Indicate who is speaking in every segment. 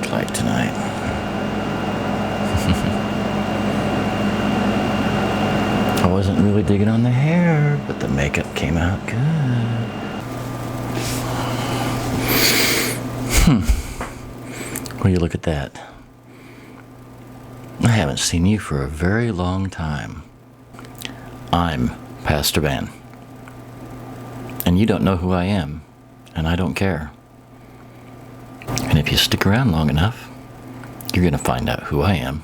Speaker 1: look like tonight. I wasn't really digging on the hair, but the makeup came out good. Will you look at that? I haven't seen you for a very long time. I'm Pastor Van. And you don't know who I am, and I don't care. And if you stick around long enough, you're going to find out who I am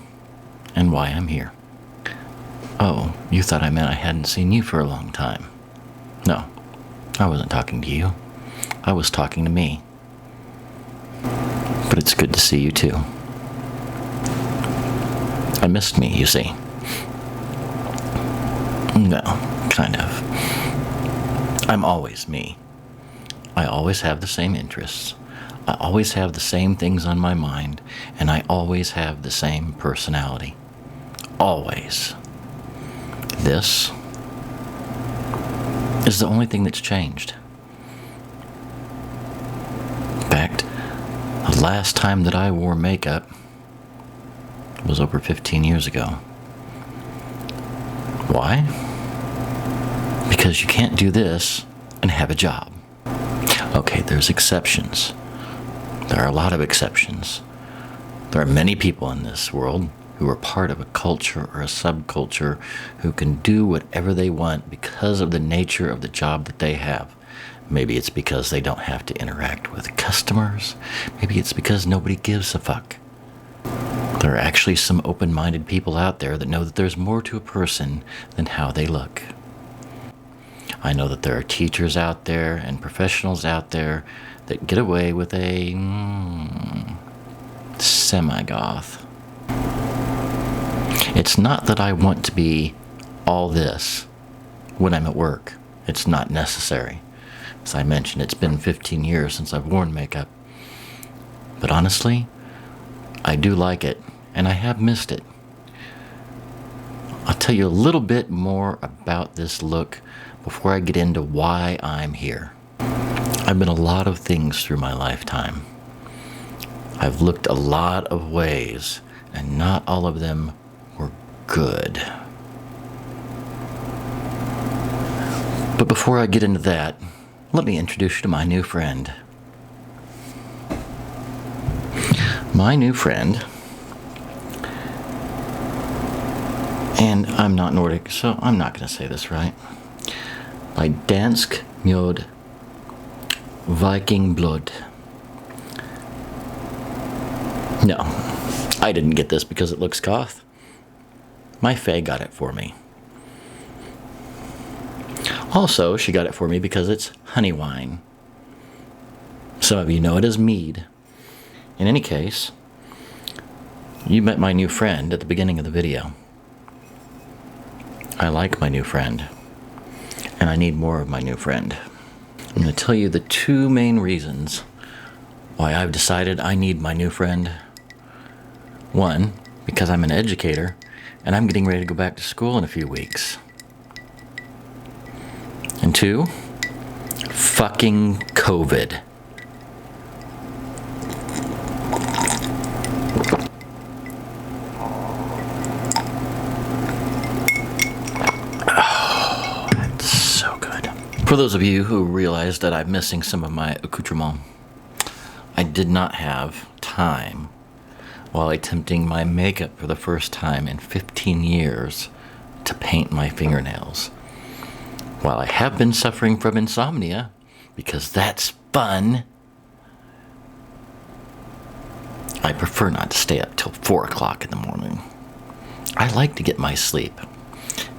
Speaker 1: and why I'm here. Oh, you thought I meant I hadn't seen you for a long time. No, I wasn't talking to you. I was talking to me. But it's good to see you too. I missed me, you see. No, kind of. I'm always me. I always have the same interests. I always have the same things on my mind, and I always have the same personality. Always. This is the only thing that's changed. In fact, the last time that I wore makeup was over 15 years ago. Why? Because you can't do this and have a job. Okay, there's exceptions. There are a lot of exceptions. There are many people in this world who are part of a culture or a subculture who can do whatever they want because of the nature of the job that they have. Maybe it's because they don't have to interact with customers. Maybe it's because nobody gives a fuck. There are actually some open-minded people out there that know that there's more to a person than how they look. I know that there are teachers out there and professionals out there that get away with a semi-goth. It's not that I want to be all this when I'm at work. It's not necessary. As I mentioned, it's been 15 years since I've worn makeup. But honestly, I do like it, and I have missed it. I'll tell you a little bit more about this look before I get into why I'm here. I've been a lot of things through my lifetime. I've looked a lot of ways, and not all of them were good. But before I get into that, let me introduce you to my new friend. My new friend, and I'm not Nordic, so I'm not going to say this right. By dansk mjød Viking blood. No, I didn't get this because it looks goth. My fae got it for me. Also, she got it for me because it's honey wine. Some of you know it as mead. In any case, you met my new friend at the beginning of the video. I like my new friend, and I need more of my new friend. I'm going to tell you the two main reasons why I've decided I need my new friend. One, because I'm an educator, and I'm getting ready to go back to school in a few weeks. And two, fucking COVID. Oh, that's so good. For those of you who realize that I'm missing some of my accoutrement, I did not have time while attempting my makeup for the first time in 15 years to paint my fingernails. While I have been suffering from insomnia, because that's fun, I prefer not to stay up till 4 o'clock in the morning. I like to get my sleep.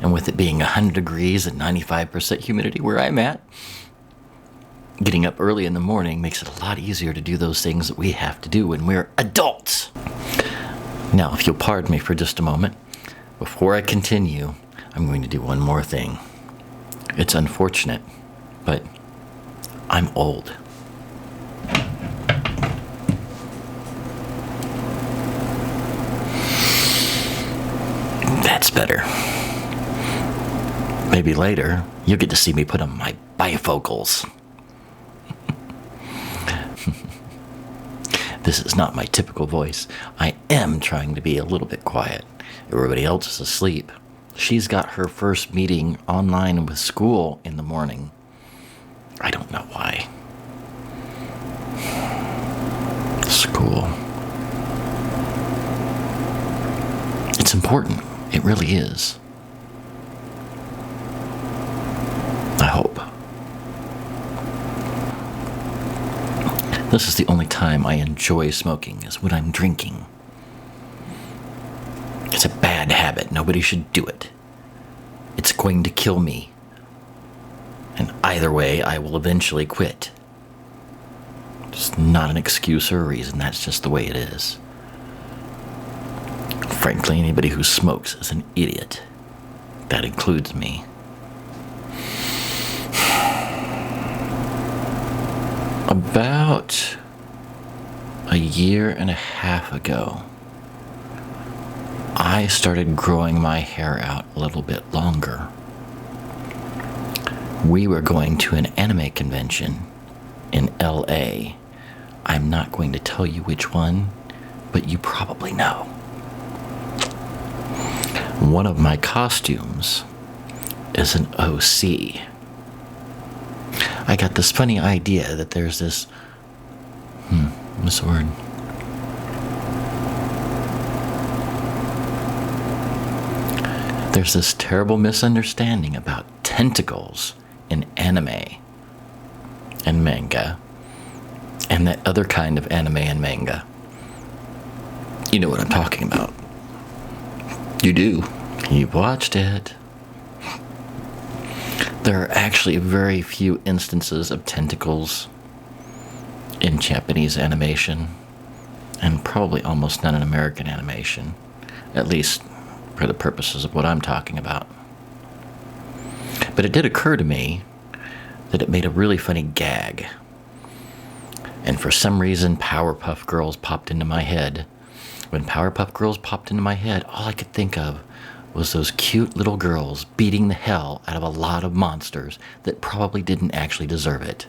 Speaker 1: And with it being 100 degrees and 95% humidity where I'm at, getting up early in the morning makes it a lot easier to do those things that we have to do when we're adults. Now, if you'll pardon me for just a moment, before I continue, I'm going to do one more thing. It's unfortunate, but I'm old. That's better. Maybe later, you'll get to see me put on my bifocals. This is not my typical voice. I am trying to be a little bit quiet. Everybody else is asleep. She's got her first meeting online with school in the morning. I don't know why. School. It's important. It really is. I hope. This is the only time I enjoy smoking, is when I'm drinking. It's a bad habit. Nobody should do it. It's going to kill me. And either way, I will eventually quit. It's not an excuse or a reason. That's just the way it is. Frankly, anybody who smokes is an idiot. That includes me. About a year and a half ago, I started growing my hair out a little bit longer. We were going to an anime convention in LA. I'm not going to tell you which one, but you probably know. One of my costumes is an OC. I got this funny idea that there's this, what's the word? There's this terrible misunderstanding about tentacles in anime and manga, and that other kind of anime and manga. You know what I'm talking about. You do. You've watched it. There are actually very few instances of tentacles in Japanese animation, and probably almost none in American animation, at least for the purposes of what I'm talking about. But it did occur to me that it made a really funny gag. And for some reason, Powerpuff Girls popped into my head. When Powerpuff Girls popped into my head, all I could think of was those cute little girls beating the hell out of a lot of monsters that probably didn't actually deserve it.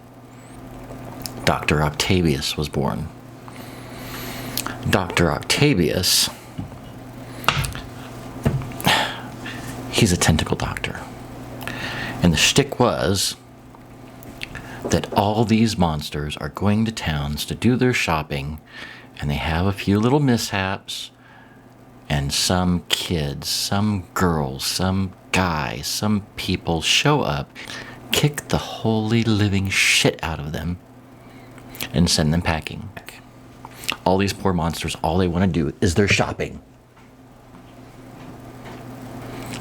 Speaker 1: Dr. Octavius was born. Dr. Octavius, he's a tentacle doctor. And the shtick was that all these monsters are going to towns to do their shopping, and they have a few little mishaps, and some kids, some girls, some guys, some people show up, kick the holy living shit out of them, and send them packing. All these poor monsters, all they want to do is their shopping.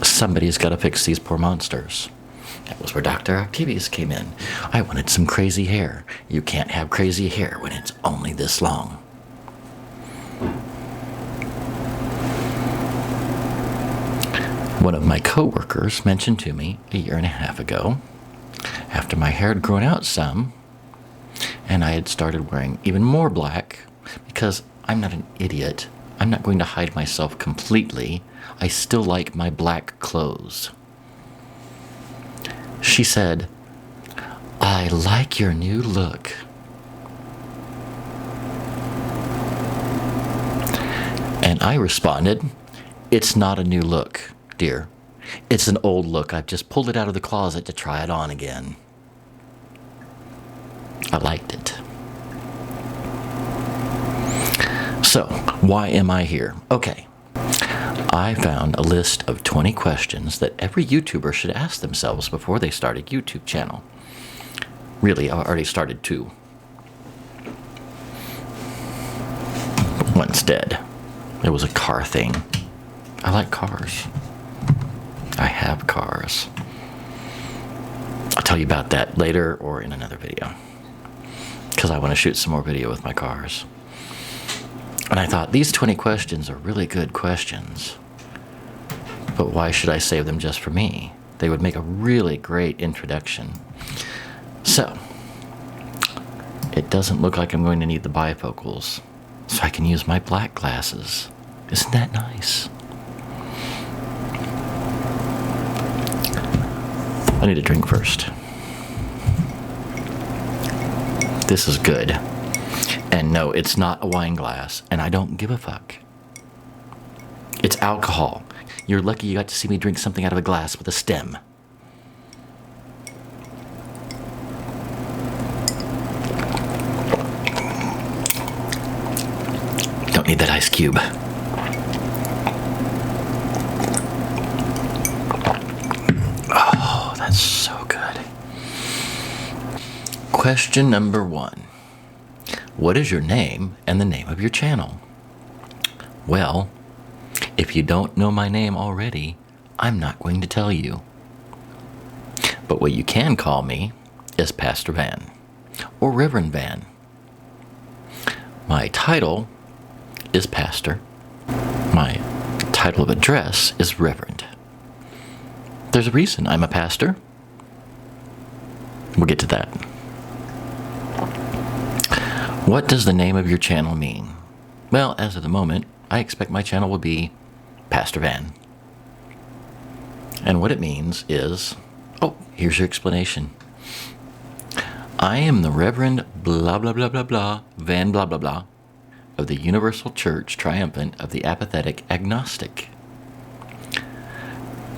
Speaker 1: Somebody's got to fix these poor monsters. That was where Dr. Octavius came in. I wanted some crazy hair. You can't have crazy hair when it's only this long. One of my coworkers mentioned to me a year and a half ago, after my hair had grown out some, and I had started wearing even more black, because I'm not an idiot. I'm not going to hide myself completely. I still like my black clothes. She said, "I like your new look." And I responded, "It's not a new look, dear. It's an old look. I've just pulled it out of the closet to try it on again." I liked it. So, why am I here? Okay. I found a list of 20 questions that every YouTuber should ask themselves before they start a YouTube channel. Really, I already started 2. One's dead. It was a car thing. I like cars. I have cars. I'll tell you about that later or in another video, because I want to shoot some more video with my cars. And I thought, these 20 questions are really good questions, but why should I save them just for me? They would make a really great introduction. So, it doesn't look like I'm going to need the bifocals, so I can use my black glasses. Isn't that nice? I need a drink first. This is good. And no, it's not a wine glass, and I don't give a fuck. It's alcohol. You're lucky you got to see me drink something out of a glass with a stem. Don't need that ice cube. Oh, that's so good. Question number 1. What is your name and the name of your channel? Well, if you don't know my name already, I'm not going to tell you. But what you can call me is Pastor Van or Reverend Van. My title is Pastor. My title of address is Reverend. There's a reason I'm a pastor. We'll get to that. What does the name of your channel mean? Well, as of the moment, I expect my channel will be Pastor Van. And what it means is, here's your explanation. I am the Reverend blah blah blah blah blah Van blah blah blah of the Universal Church Triumphant of the Apathetic Agnostic.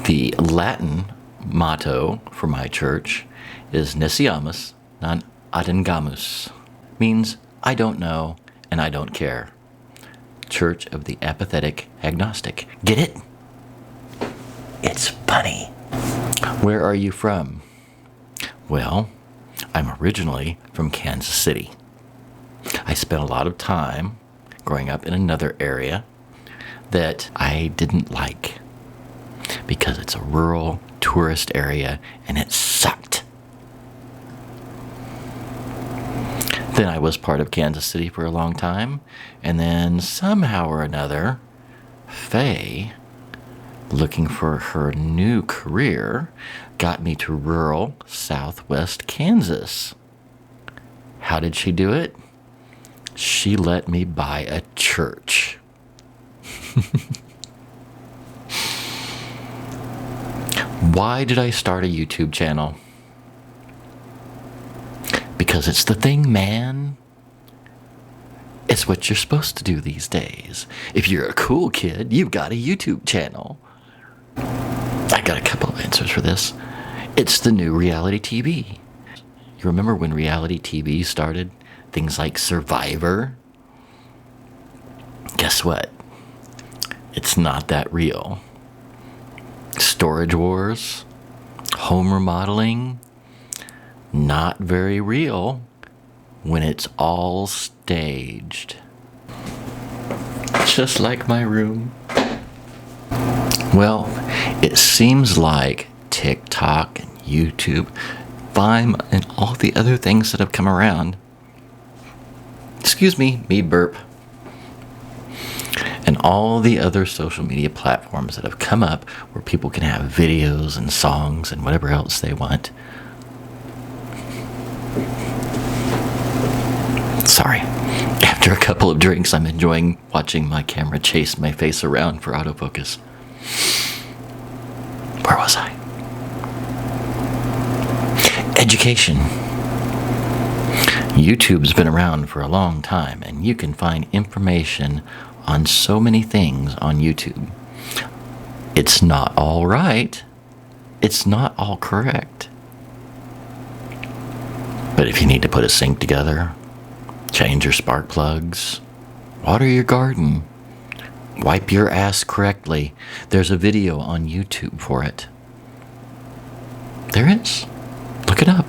Speaker 1: The Latin motto for my church is Nesciamus non addengamus, means I don't know and I don't care. Church of the Apathetic Agnostic. Get it? It's funny. Where are you from? Well, I'm originally from Kansas City. I spent a lot of time growing up in another area that I didn't like because it's a rural tourist area and it sucked. Then I was part of Kansas City for a long time, and then somehow or another, Faye, looking for her new career, got me to rural southwest Kansas. How did she do it? She let me buy a church. Why did I start a YouTube channel? Because it's the thing, man. It's what you're supposed to do these days. If you're a cool kid, you've got a YouTube channel. I got a couple of answers for this. It's the new reality TV. You remember when reality TV started? Things like Survivor? Guess what? It's not that real. Storage Wars, home remodeling, not very real when it's all staged. Just like my room. Well, it seems like TikTok and YouTube, Vine, and all the other things that have come around. Excuse me burp. And all the other social media platforms that have come up where people can have videos and songs and whatever else they want. Sorry. After a couple of drinks, I'm enjoying watching my camera chase my face around for autofocus. Where was I? Education. YouTube's been around for a long time, and you can find information on so many things on YouTube. It's not all right. It's not all correct. But if you need to put a sink together, change your spark plugs, water your garden, wipe your ass correctly, there's a video on YouTube for it. There is. Look it up.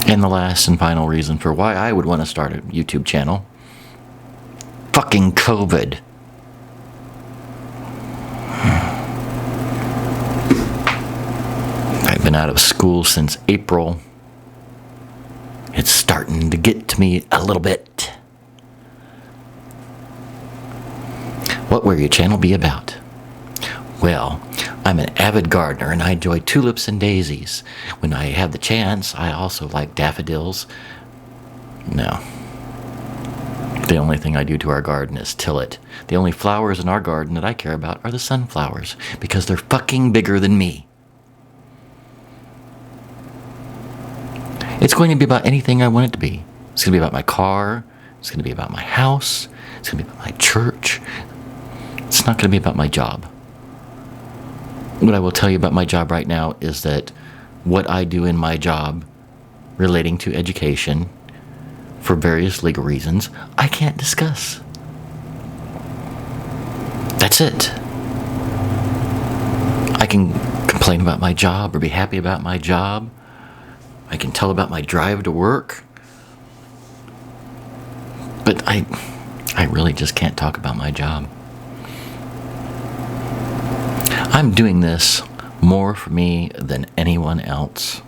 Speaker 1: And the last and final reason for why I would want to start a YouTube channel. Fucking COVID. I've been out of school since April. It's starting to get to me a little bit. What will your channel be about? Well, I'm an avid gardener and I enjoy tulips and daisies. When I have the chance, I also like daffodils. No. The only thing I do to our garden is till it. The only flowers in our garden that I care about are the sunflowers because they're fucking bigger than me. It's going to be about anything I want it to be. It's going to be about my car. It's going to be about my house. It's going to be about my church. It's not going to be about my job. What I will tell you about my job right now is that what I do in my job relating to education for various legal reasons, I can't discuss. That's it. I can complain about my job or be happy about my job. I can tell about my drive to work. But I really just can't talk about my job. I'm doing this more for me than anyone else.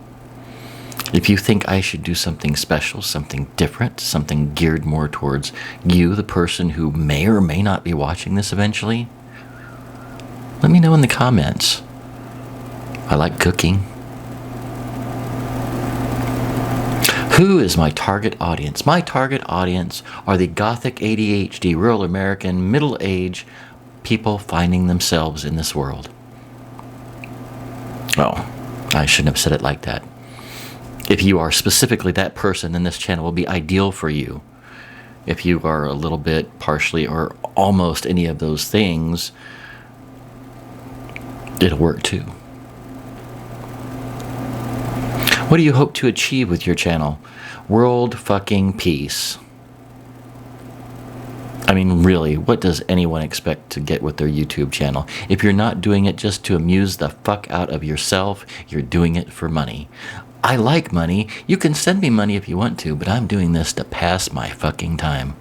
Speaker 1: If you think I should do something special, something different, something geared more towards you, the person who may or may not be watching this eventually, let me know in the comments. I like cooking. Who is my target audience? My target audience are the Gothic ADHD, rural American, middle-aged people finding themselves in this world. Oh, I shouldn't have said it like that. If you are specifically that person, then this channel will be ideal for you. If you are a little bit partially or almost any of those things, it'll work too. What do you hope to achieve with your channel? World fucking peace. I mean, really, what does anyone expect to get with their YouTube channel? If you're not doing it just to amuse the fuck out of yourself, you're doing it for money. I like money. You can send me money if you want to, but I'm doing this to pass my fucking time.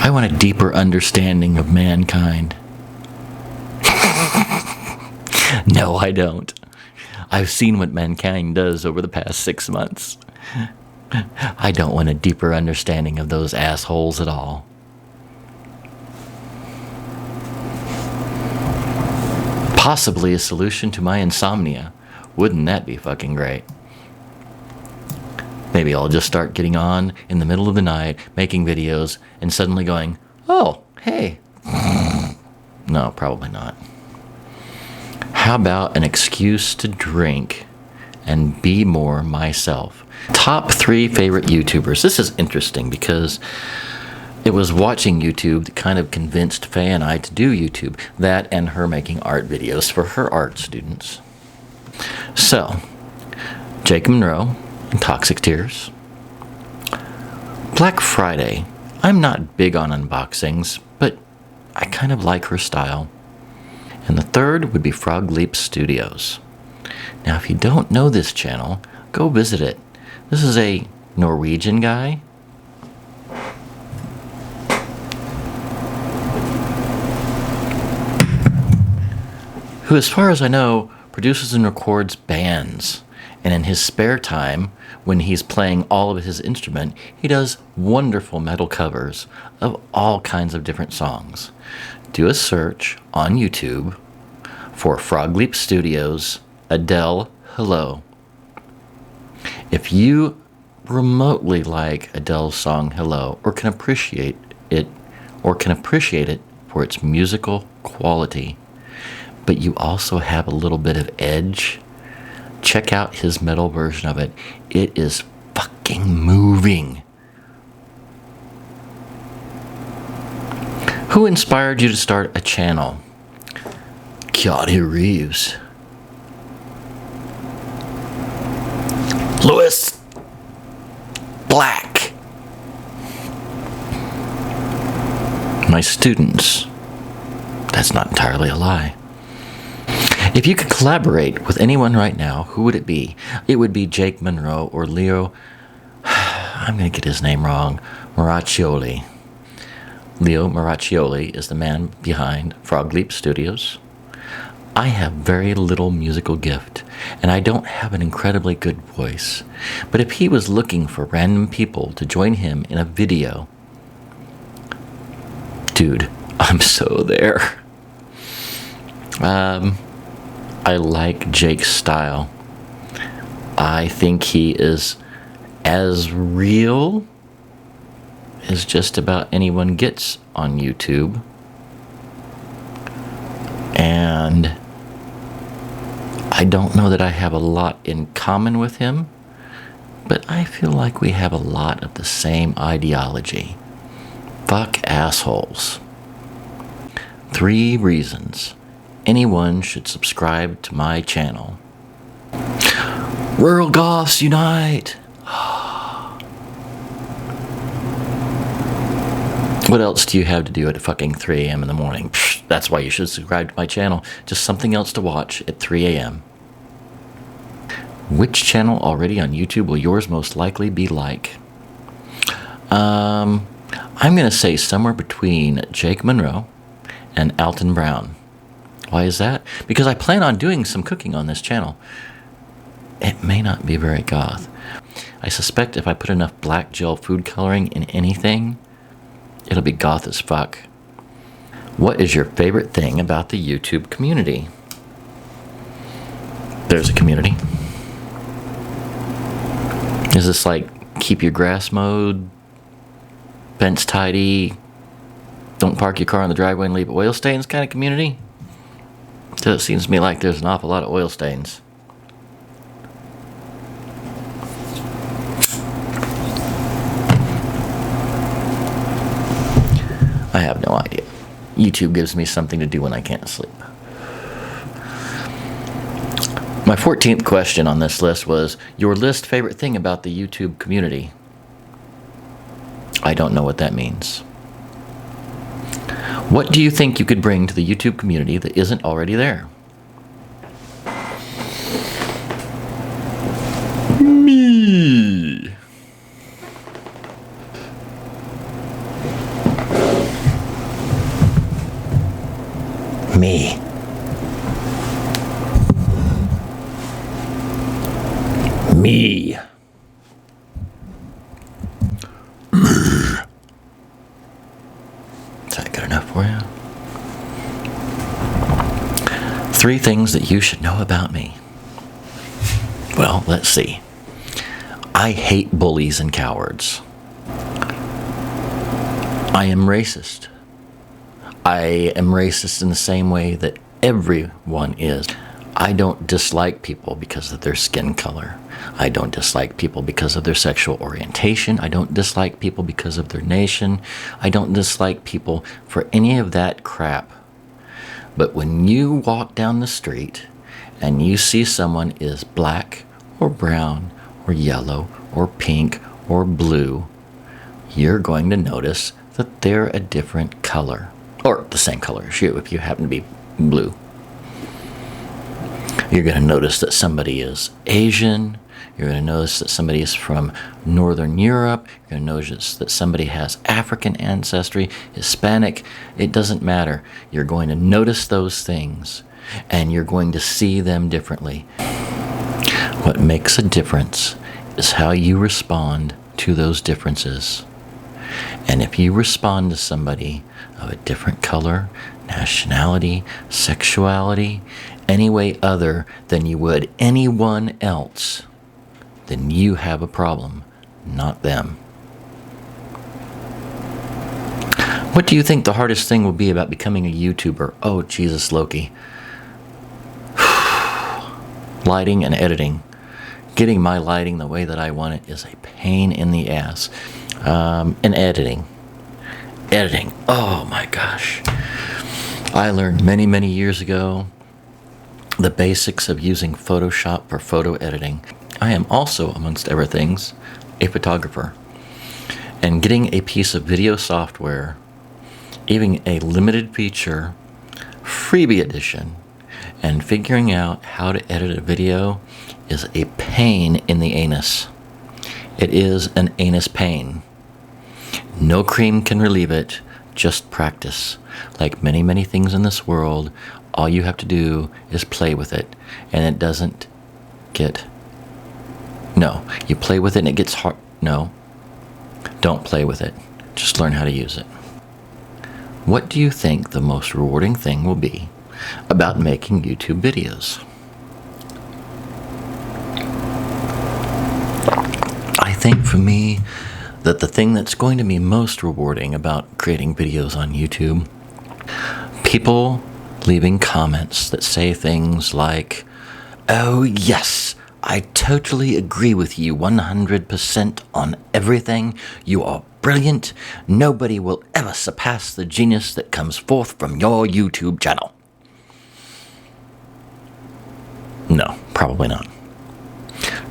Speaker 1: I want a deeper understanding of mankind. No, I don't. I've seen what mankind does over the past 6 months. I don't want a deeper understanding of those assholes at all. Possibly a solution to my insomnia. Wouldn't that be fucking great? Maybe I'll just start getting on in the middle of the night, making videos, and suddenly going, oh, hey. No, probably not. How about an excuse to drink and be more myself? Top 3 favorite YouTubers. This is interesting because it was watching YouTube that kind of convinced Faye and I to do YouTube. That and her making art videos for her art students. So, Jake Monroe and Toxic Tears. Black Friday. I'm not big on unboxings, but I kind of like her style. And the third would be Frog Leap Studios. Now, if you don't know this channel, go visit it. This is a Norwegian guy who, as far as I know, produces and records bands. And in his spare time, when he's playing all of his instrument, he does wonderful metal covers of all kinds of different songs. Do a search on YouTube for Frog Leap Studios, Adele, Hello. If you remotely like Adele's song Hello, or can appreciate it for its musical quality, but you also have a little bit of edge, check out his metal version of it. It is fucking moving. Who inspired you to start a channel? Keanu Reeves. Lewis Black. My students. That's not entirely a lie. If you could collaborate with anyone right now, who would it be? It would be Jake Monroe or Leo, I'm going to get his name wrong, Maraccioli. Leo Maraccioli is the man behind Frog Leap Studios. I have very little musical gift, and I don't have an incredibly good voice. But if he was looking for random people to join him in a video, dude, I'm so there. I like Jake's style. I think he is as real as just about anyone gets on YouTube. And I don't know that I have a lot in common with him, but I feel like we have a lot of the same ideology. Fuck assholes. 3 reasons anyone should subscribe to my channel. Rural Goths unite! What else do you have to do at fucking 3 a.m. in the morning? Psh, that's why you should subscribe to my channel. Just something else to watch at 3 a.m. Which channel already on YouTube will yours most likely be like? I'm going to say somewhere between Jake Monroe and Alton Brown. Why is that? Because I plan on doing some cooking on this channel. It may not be very goth. I suspect if I put enough black gel food coloring in anything, it'll be goth as fuck. What is your favorite thing about the YouTube community? There's a community. Is this like keep your grass mowed, fence tidy, don't park your car in the driveway and leave oil stains kind of community? So it seems to me like there's an awful lot of oil stains. I have no idea. YouTube gives me something to do when I can't sleep. My 14th question on this list was, your least favorite thing about the YouTube community. I don't know what that means. What do you think you could bring to the YouTube community that isn't already there? Me. Me. Me. Is that good enough for you? 3 things that you should know about me. Well, let's see. I hate bullies and cowards. I am racist. I am racist in the same way that everyone is. I don't dislike people because of their skin color. I don't dislike people because of their sexual orientation. I don't dislike people because of their nation. I don't dislike people for any of that crap. But when you walk down the street and you see someone is black or brown or yellow or pink or blue, you're going to notice that they're a different color. Or the same color as you if you happen to be blue. You're going to notice that somebody is Asian. You're going to notice that somebody is from Northern Europe. You're going to notice that somebody has African ancestry, Hispanic. It doesn't matter. You're going to notice those things, and you're going to see them differently. What makes a difference is how you respond to those differences. And if you respond to somebody of a different color, nationality, sexuality, any way other than you would anyone else, then you have a problem, not them. What do you think the hardest thing will be about becoming a YouTuber? Oh, Jesus, Loki. Lighting and editing. Getting my lighting the way that I want it is a pain in the ass. And editing. Editing. Oh my gosh. I learned many, many years ago the basics of using Photoshop for photo editing. I am also, amongst other things, a photographer. And getting a piece of video software, even a limited feature, freebie edition, and figuring out how to edit a video is a pain in the anus. It is an anus pain. No cream can relieve it, just practice. Like many, many things in this world, all you have to do is play with it, and it doesn't get... No, you play with it and it gets hard. No, don't play with it. Just learn how to use it. What do you think the most rewarding thing will be about making YouTube videos? I think for me that the thing that's going to be most rewarding about creating videos on YouTube, people leaving comments that say things like, Oh, yes. I totally agree with you 100% on everything. You are brilliant. Nobody will ever surpass the genius that comes forth from your YouTube channel. No, probably not.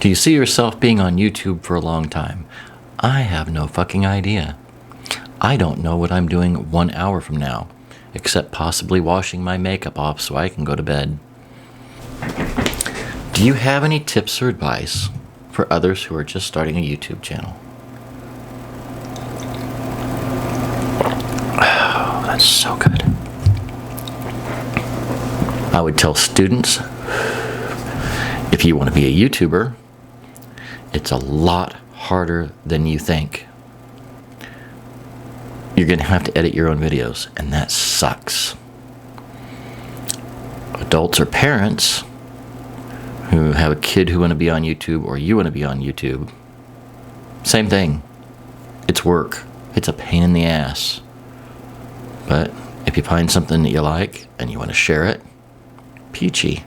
Speaker 1: Do you see yourself being on YouTube for a long time? I have no fucking idea. I don't know what I'm doing 1 hour from now, except possibly washing my makeup off so I can go to bed. Do you have any tips or advice for others who are just starting a YouTube channel? Oh, that's so good. I would tell students, if you want to be a YouTuber, it's a lot harder than you think. You're going to have to edit your own videos, and that sucks. Adults or parents who have a kid who want to be on YouTube, or you want to be on YouTube, same thing. It's work. It's a pain in the ass. But if you find something that you like and you want to share it, peachy.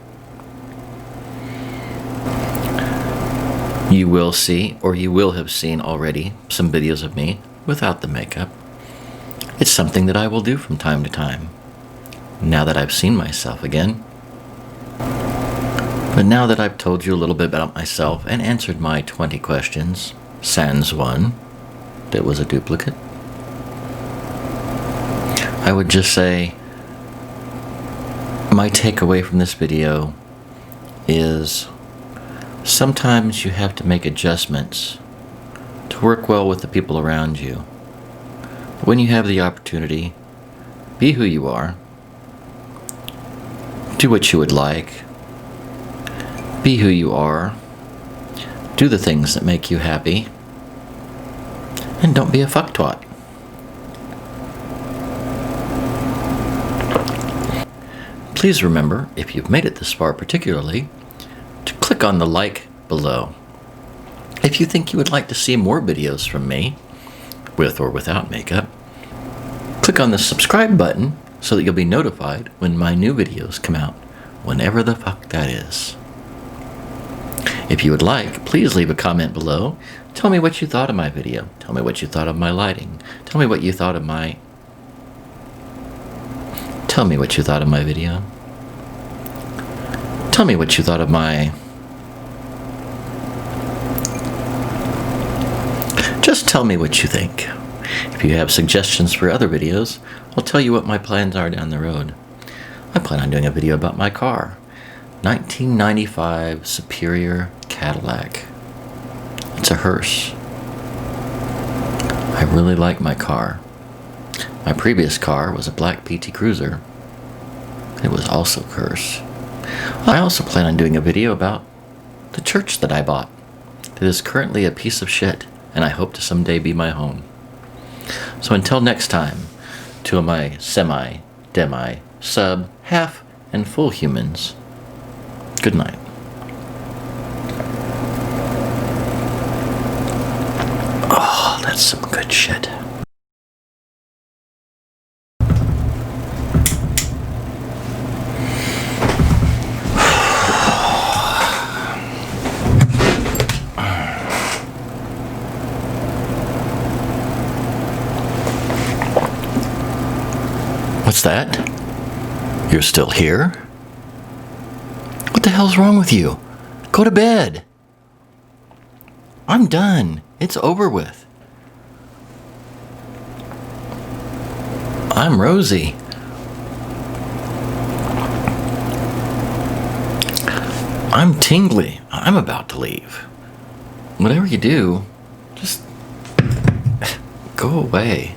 Speaker 1: You will see, or you will have seen already, some videos of me without the makeup. It's something that I will do from time to time, now that I've seen myself again. But now that I've told you a little bit about myself and answered my 20 questions, sans one that was a duplicate, I would just say my takeaway from this video is sometimes you have to make adjustments to work well with the people around you. But when you have the opportunity, be who you are, do what you would like, be who you are, do the things that make you happy, and don't be a fucktwat. Please remember, if you've made it this far particularly, to click on the like below. If you think you would like to see more videos from me, with or without makeup, click on the subscribe button so that you'll be notified when my new videos come out, whenever the fuck that is. If you would like, please leave a comment below. Tell me what you thought of my video. Tell me what you thought of my lighting. Tell me what you thought of my... Tell me what you thought of my video. Tell me what you thought of my... Just tell me what you think. If you have suggestions for other videos, I'll tell you what my plans are down the road. I plan on doing a video about my car. 1995 Superior Cadillac. It's a hearse. I really like my car. My previous car was a black PT Cruiser. It was also a hearse. I also plan on doing a video about the church that I bought. It is currently a piece of shit, and I hope to someday be my home. So until next time, to my semi, demi, sub, half, and full humans, good night. Oh, that's some good shit. What's that? You're still here? What the hell's wrong with you? Go to bed. I'm done. It's over with. I'm Rosie. I'm tingly. I'm about to leave. Whatever you do, just go away.